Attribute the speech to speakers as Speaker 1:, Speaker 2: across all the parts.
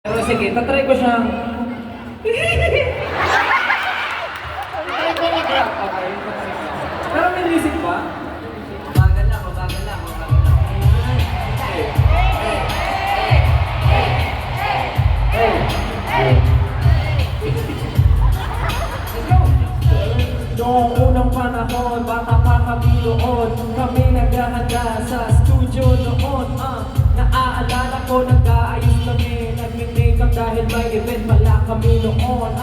Speaker 1: Pero sige, tatry ko siyang... Tatry ko mag-rap, okay? Pero may music ba?
Speaker 2: Mabagal lang, mabagal lang, mabagal lang.
Speaker 1: Noong unang panahon, bata pa kami noon. Kami naghahanda sa studio noon. Naaalala ko, nag-aayos kami, nag-makeup dahil may event pala kami noon.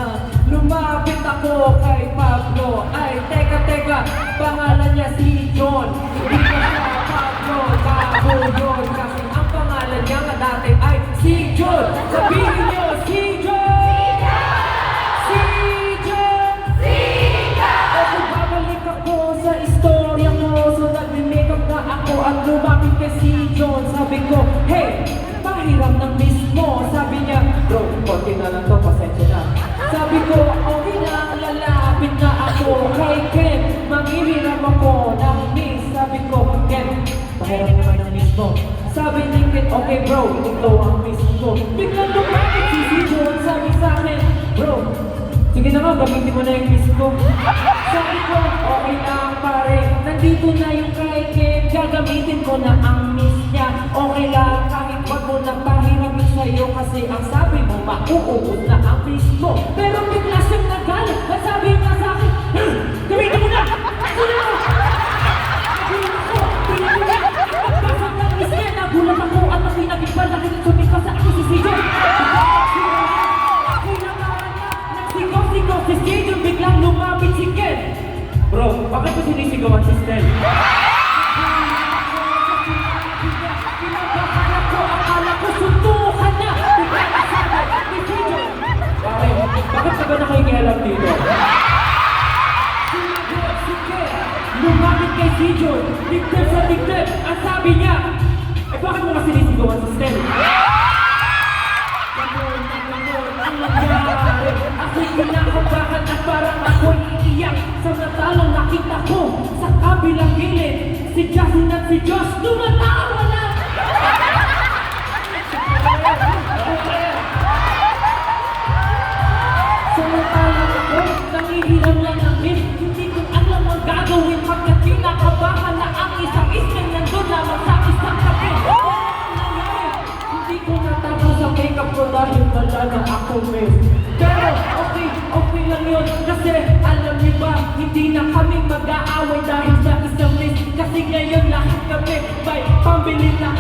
Speaker 1: Lumapit ako kay Pablo. Ay, teka, pangalan niya si John. Hindi na siya Pablo, bago yun. Kasi ang pangalan niya nga dati ay si John. Sabihin niyo, si John! Si John! Ako babalik ako sa istorya mo. So nag-makeup na ako at lumapit kay si John. Sabi ko, hey, pahiram ng miss mo. Sabi niya, bro, konti na lang to, pasensya na. Sabi ko, okay lang, lalapit na ako kay Ken. Manghihiram ako ng miss. Sabi ko, Ken, pahiram naman ng miss mo. Sabi ni Ken, okay bro, ito ang miss ko. Biglang lumapit si John, sabi sa akin, bro, sige na nga, gamitin mo na yung miss ko. Sabi ko, okay lang pare, nandito na yung kay Ken, gagamitin ko na ang miss niya. Okay lang, kahit wag mo na pahiramin sa'yo, kasi ang sabi mo, mauubos na ang miss ko. Pero bigla siyang nagalit, at sabi niya sa akin, gamitin mo na! Sige na! Nagulat ako, tingnan mo na! Pagpasok ng miss niya, nagulat ako, at ang pinag-ipan, nakikisunod ka sa akin si Sijon. Sigaw si Sijon, biglang lumapit si Ken. Bro, bakit ko sinisigawan si Stel? Pinagbakan ako, akala ko suntukan na. Biglang nasabi ni Sijon. Bakit ka ba nakikialam dito? Sinagot si Ken, lumapit kay Sijon, digdib sa digdib. Ang sabi niya, eh bakit mo nga sinisigawan si Stel? Ako'y kinakabahan at parang ako'y iiyak. Samantalang nakita ko sa kabilang gilid si Justin at si Josh tumatawa na. Samantalang ako nangihiram lang ng miss. Hindi ko alam ang gagawin pagkat kinakabahan na ang isang isang nandun lamang sa isang kape. Hindi ko natapos ang makeup ko dahil wala na ako miss. Pero okay lang yun. Kasi alam niyo ba, hindi na kami mag-aaway dahil sa isang miss. Kasi ngayon lahat kami may pambili na.